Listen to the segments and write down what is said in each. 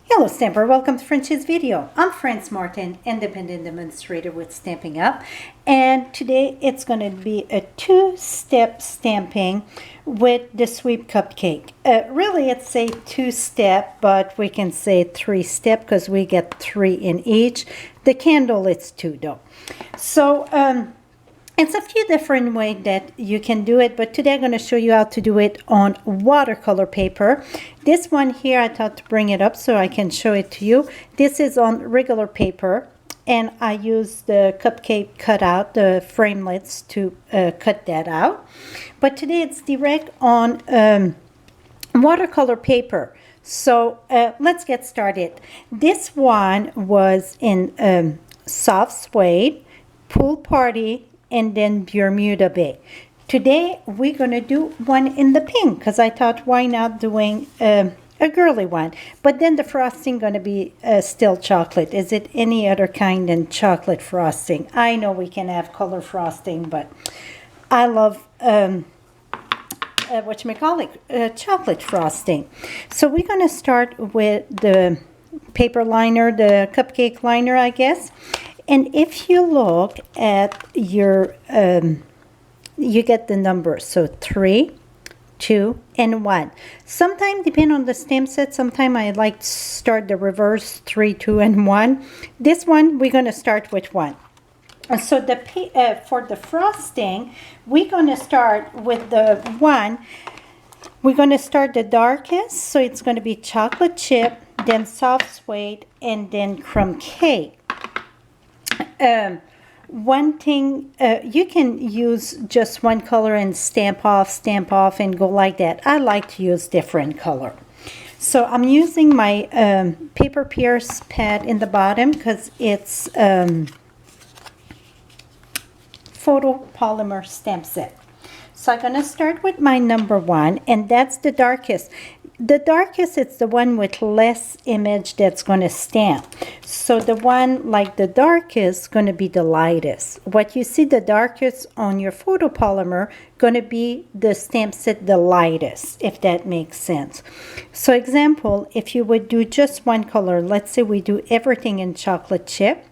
Hello Stamper, welcome to French's video. I'm France Martin, independent demonstrator with Stampin' Up, and today it's going to be a two-step stamping with the sweep cupcake. Really it's a two-step, but we can say three-step because we get three in each. The candle it's two though. So it's a few different ways that you can do it, but today I'm going to show you how to do it on watercolor paper. This one here, I thought to bring it up so I can show it to you. This is on regular paper, and I use the cupcake cutout, the framelits, to cut that out. But today it's direct on watercolor paper. So let's get started. This one was in soft suede, pool party, and then Bermuda Bay. Today we're going to do one in the pink because I thought why not doing a girly one. But then the frosting going to be still chocolate. Is it any other kind than chocolate frosting? I know we can have color frosting, but I love chocolate frosting. So we're going to start with the paper liner, the cupcake liner, I guess. And if you look at your, you get the numbers. So 3, 2, and 1. Sometimes, depending on the stamp set, sometimes I like to start the reverse 3, 2, and 1. This one, we're going to start with 1. So for the frosting, we're going to start with the 1. We're going to start the darkest. So it's going to be chocolate chip, then soft suede, and then crumb cake. One thing, you can use just one color and stamp off, and go like that. I like to use different color. So I'm using my paper pierce pad in the bottom because it's photopolymer stamp set. So I'm going to start with my number 1, and that's the darkest. The darkest, it's the one with less image that's going to stamp. So the one like the darkest going to be the lightest. What you see the darkest on your photopolymer going to be the stamp set the lightest, if that makes sense. So example, if you would do just one color, let's say we do everything in chocolate chip.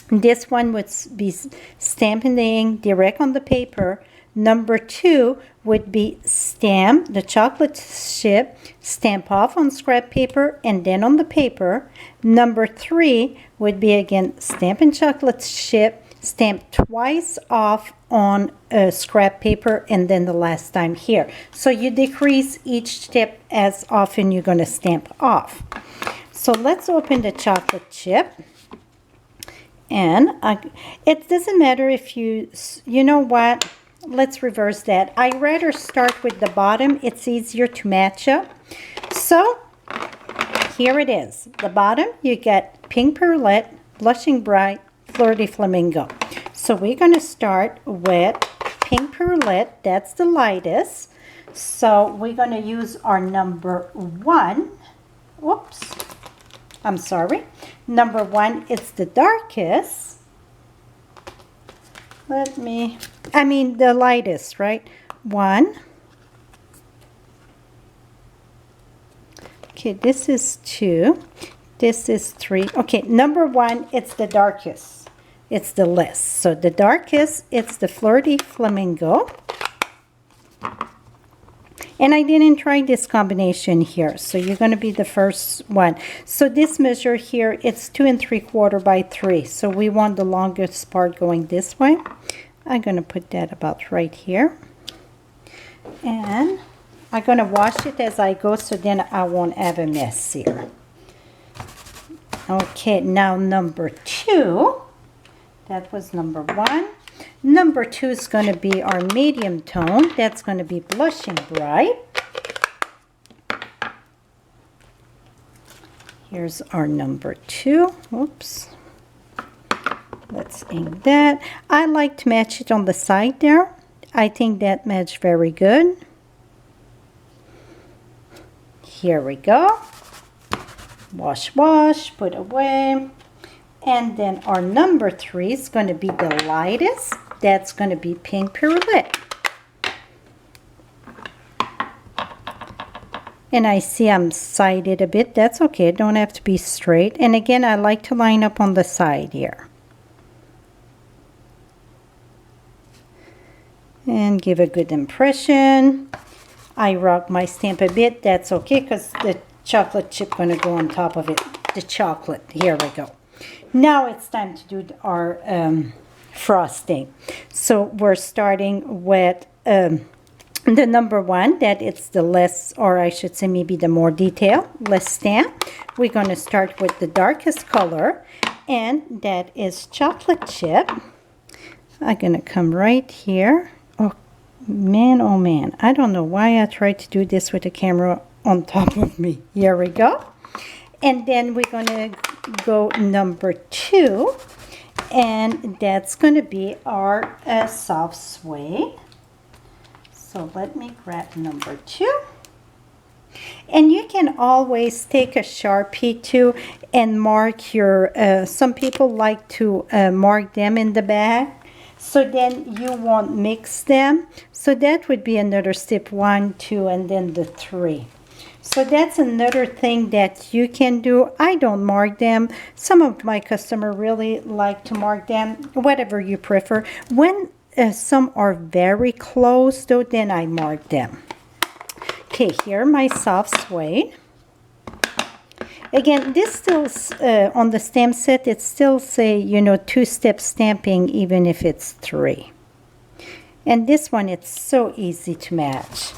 This one would be stamping the ink direct on the paper. Number 2 would be stamp the chocolate chip, stamp off on scrap paper and then on the paper. Number 3 would be again stamping chocolate chip, stamp twice off on scrap paper, and then the last time here. So you decrease each step as often you're going to stamp off. So let's open the chocolate chip. And it doesn't matter if you know what? Let's reverse that. I rather start with the bottom. It's easier to match up. So here it is. The bottom, you get pink perlette, blushing bright, fleur de flamingo. So we're going to start with pink perlette. That's the lightest. So we're going to use our number 1. Whoops. I'm sorry. Number 1 is the darkest. The lightest, right? 1. Okay, this is 2. This is 3. Okay, number 1, it's the darkest. It's the least. So the darkest, it's the Fleur de Flamingo. And I didn't try this combination here, so you're going to be the first one. So this measure here, it's 2 3/4 by 3. So we want the longest part going this way. I'm going to put that about right here. And I'm going to wash it as I go so then I won't have a mess here. Okay, now number 2. That was number 1. Number 2 is going to be our medium tone. That's going to be blushing bright. Here's our number 2. Oops. Let's ink that. I like to match it on the side there. I think that matched very good. Here we go. Wash, wash, put away. And then our number 3 is going to be the lightest. That's going to be pink perlette. And I see I'm sided a bit. That's okay. It don't have to be straight. And again, I like to line up on the side here. And give a good impression. I rock my stamp a bit. That's okay because the chocolate chip going to go on top of it. The chocolate. Here we go. Now it's time to do our frosting. So we're starting with the number 1, that it's the less, or I should say maybe the more detail, less stamp. We're going to start with the darkest color, and that is chocolate chip. I'm going to come right here. Oh man, I don't know why I tried to do this with the camera on top of me. Here we go. And then we're going to go number 2, and that's going to be our soft suede. So let me grab number 2. And you can always take a Sharpie too and mark your, some people like to mark them in the back, so then you won't mix them. So that would be another step 1, 2, and then the 3. So that's another thing that you can do. I don't mark them. Some of my customers really like to mark them, whatever you prefer. When some are very close though, then I mark them. Okay, here my soft suede. Again, this still on the stamp set, it still say, you know, 2-step stamping even if it's 3. And this one, it's so easy to match.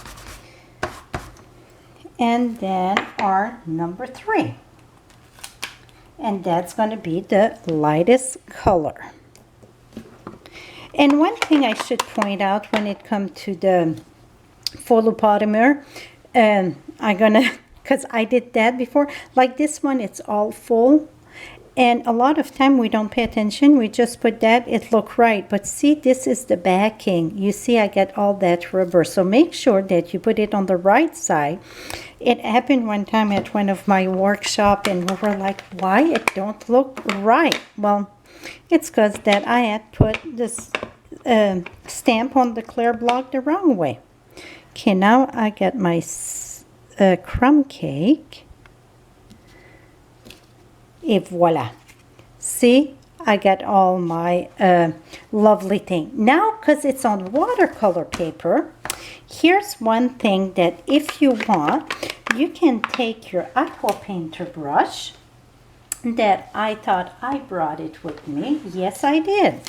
And then our number 3. And that's going to be the lightest color. And one thing I should point out when it comes to the photopolymer, I'm gonna, because I did that before, like this one, it's all full. And a lot of time we don't pay attention, we just put that, it look right. But see, this is the backing. You see I get all that rubber. So make sure that you put it on the right side. It happened one time at one of my workshop, and we were like, why it don't look right? Well, it's because that I had put this stamp on the clear block the wrong way. Okay, now I get my crumb cake. Et voila. See, I got all my lovely thing. Now, because it's on watercolor paper, here's one thing that if you want, you can take your aqua painter brush that I thought I brought it with me. Yes, I did.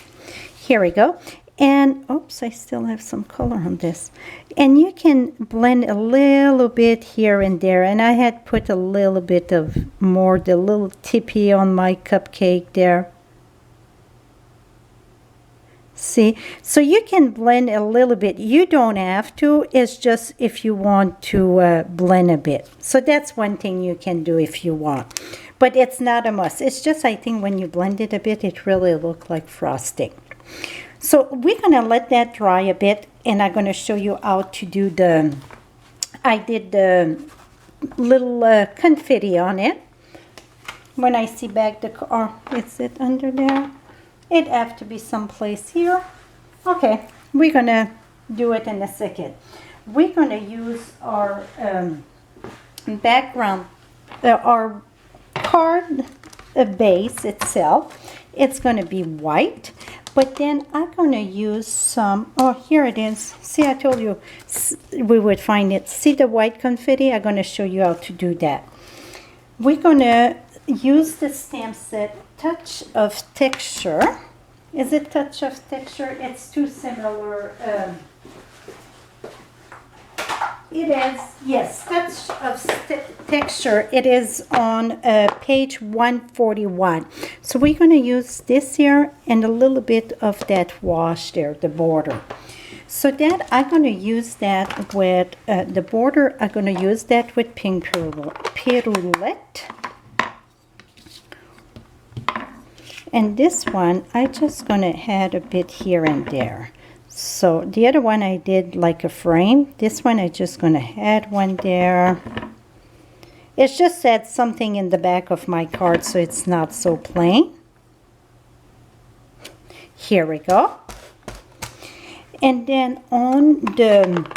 Here we go. And, oops, I still have some color on this. And you can blend a little bit here and there. And I had put a little bit of more, the little tippy on my cupcake there. See? So you can blend a little bit. You don't have to. It's just if you want to blend a bit. So that's one thing you can do if you want. But it's not a must. It's just, I think, when you blend it a bit, it really looks like frosting. So we're going to let that dry a bit, and I'm going to show you how to do the, I did the little confetti on it. When I see back the, or is it under there? It have to be someplace here. Okay, we're going to do it in a second. We're going to use our background, our card base itself. It's going to be white. But then I'm going to use some, oh, here it is. See, I told you we would find it. See the white confetti? I'm going to show you how to do that. We're going to use the stamp set Touch of Texture. Is it Touch of Texture? It's too similar. It is, yes, Touch of Texture. It is on page 141. So we're going to use this here and a little bit of that wash there, the border. So that I'm going to use that with the border. I'm going to use that with pink Pirulette. And this one, I'm just going to add a bit here and there. So the other one I did like a frame. This one I just going to add one there. It's just that something in the back of my card so it's not so plain. Here we go. And then on the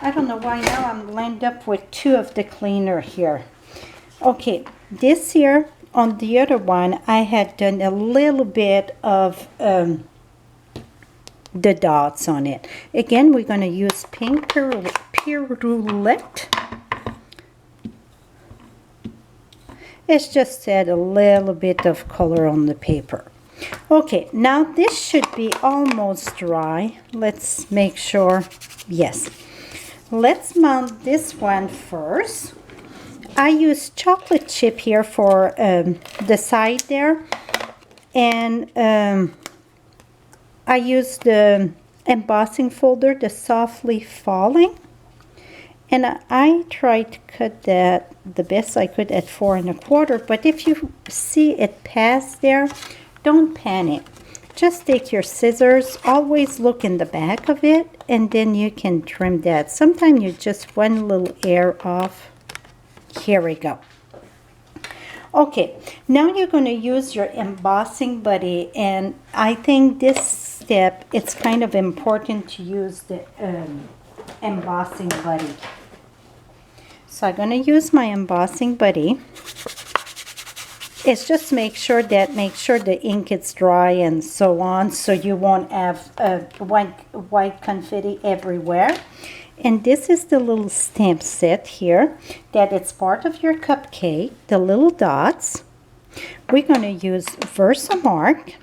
I don't know why now I'm lined up with two of the cleaner here. Okay, this here on the other one, I had done a little bit of the dots on it. Again, we're going to use pink Pirulette. It's just add a little bit of color on the paper. Okay, now this should be almost dry. Let's make sure. Yes. Let's mount this one first. I use chocolate chip here for the side there. And I use the embossing folder, the Softly Falling. And I tried to cut that the best I could at 4 1/4. But if you see it past there, don't panic. Just take your scissors, always look in the back of it, and then you can trim that. Sometimes you just one little air off. Here we go. Okay, now you're going to use your embossing buddy, and I think this step, it's kind of important to use the embossing buddy. So I'm going to use my embossing buddy. It's just make sure the ink is dry and so on, so you won't have white confetti everywhere. And this is the little stamp set here, that it's part of your cupcake, the little dots. We're going to use Versamark.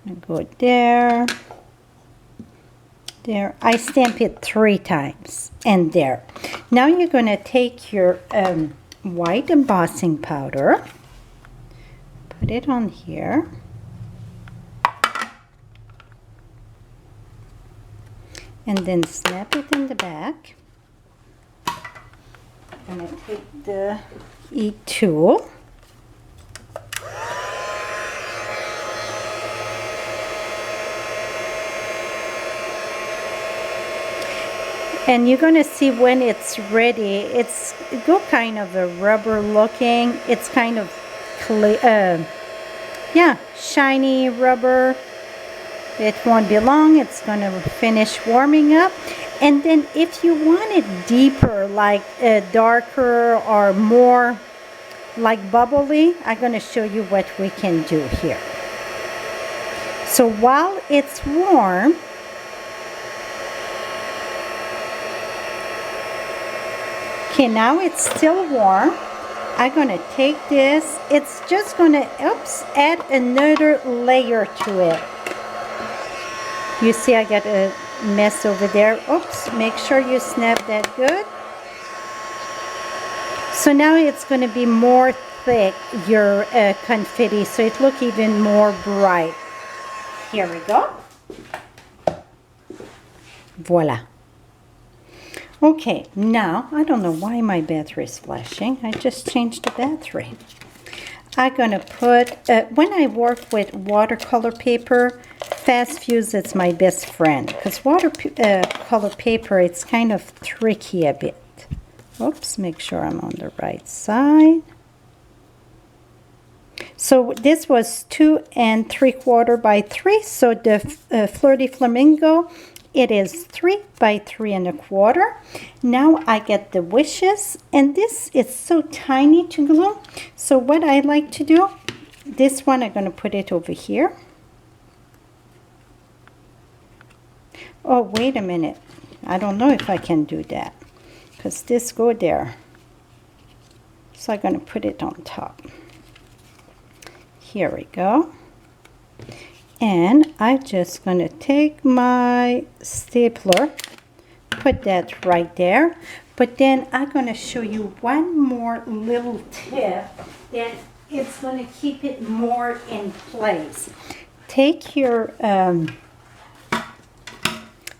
Gonna go there. There, I stamp it 3 times, and there. Now you're going to take your white embossing powder, put it on here, and then snap it in the back. I'm going to take the E-tool. And you're going to see when it's ready, it's go kind of a rubber looking. It's kind of clear, yeah, shiny rubber. It won't be long. It's going to finish warming up. And then if you want it deeper, like darker or more like bubbly, I'm going to show you what we can do here. So while it's warm, okay, now it's still warm. I'm going to take this. It's just going to, add another layer to it. You see I got a mess over there. Oops, make sure you snap that good. So now it's going to be more thick, your confetti, so it look even more bright. Here we go. Voila. Okay, now, I don't know why my battery is flashing. I just changed the battery. I'm going to put, when I work with watercolor paper, fast fuse is my best friend. Because watercolor paper, it's kind of tricky a bit. Oops, make sure I'm on the right side. So this was 2 3/4 by 3. So the Fleur de Flamingo, it is 3 by 3 1/4. Now I get the wishes, and this is so tiny to glue. So what I like to do, this one I'm going to put it over here. Oh, wait a minute. I don't know if I can do that, because this go there. So I'm going to put it on top. Here we go. And I'm just going to take my stapler, put that right there. But then I'm going to show you one more little tip that it's going to keep it more in place. Take your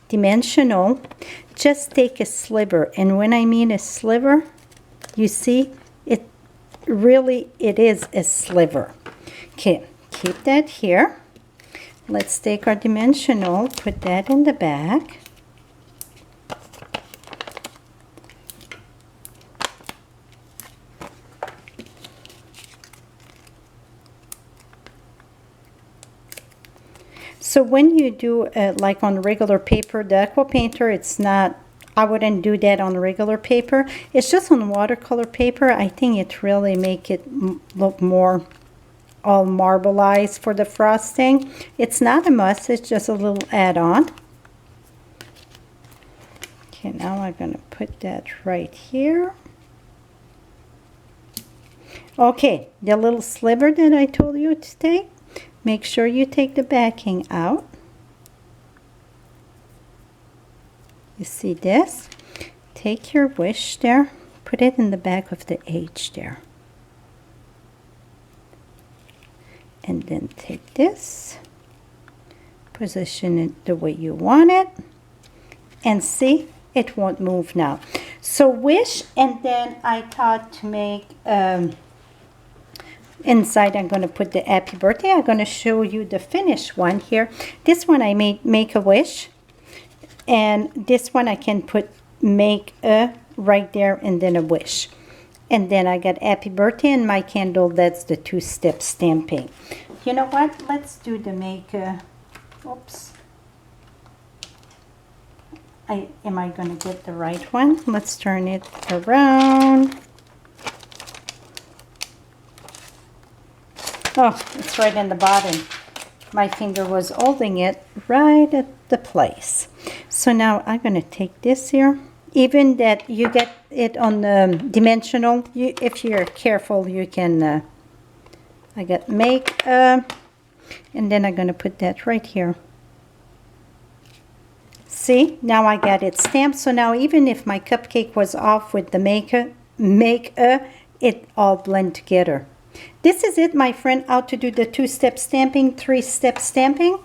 dimensional, just take a sliver. And when I mean a sliver, you see, it is a sliver. Okay, keep that here. Let's take our dimensional, put that in the back. So when you do like on regular paper, the aqua painter, it's not, I wouldn't do that on regular paper. It's just on watercolor paper. I think it really make it look more all marbleized for the frosting. It's not a must, it's just a little add-on. Okay, now I'm gonna put that right here. Okay, the little sliver that I told you to take, make sure you take the backing out. You see this? Take your wish there, put it in the back of the H there. And then take this, position it the way you want it, and see, it won't move now. So wish, and then I thought to make inside I'm going to put the happy birthday. I'm going to show you the finished one here. This one I made make a wish, and this one I can put make a right there and then a wish. And then I got happy birthday and my candle, that's the two-step stamping. You know what? Let's do the make a, oops. Am I going to get the right one? Let's turn it around. Oh, it's right in the bottom. My finger was holding it right at the place. So now I'm going to take this here. Even that you get it on the dimensional, if you're careful, you can, I got make, and then I'm going to put that right here. See, now I got it stamped. So now even if my cupcake was off with the make a, it all blend together. This is it, my friend, how to do the two-step stamping, three-step stamping.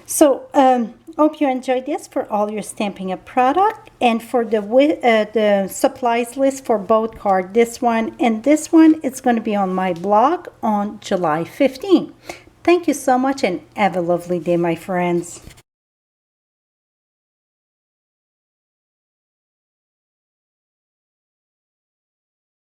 So hope you enjoyed this for all your Stampin' Up product, and for the supplies list for both cards, this one and this one, it's going to be on my blog on July 15. Thank you so much and have a lovely day, my friends.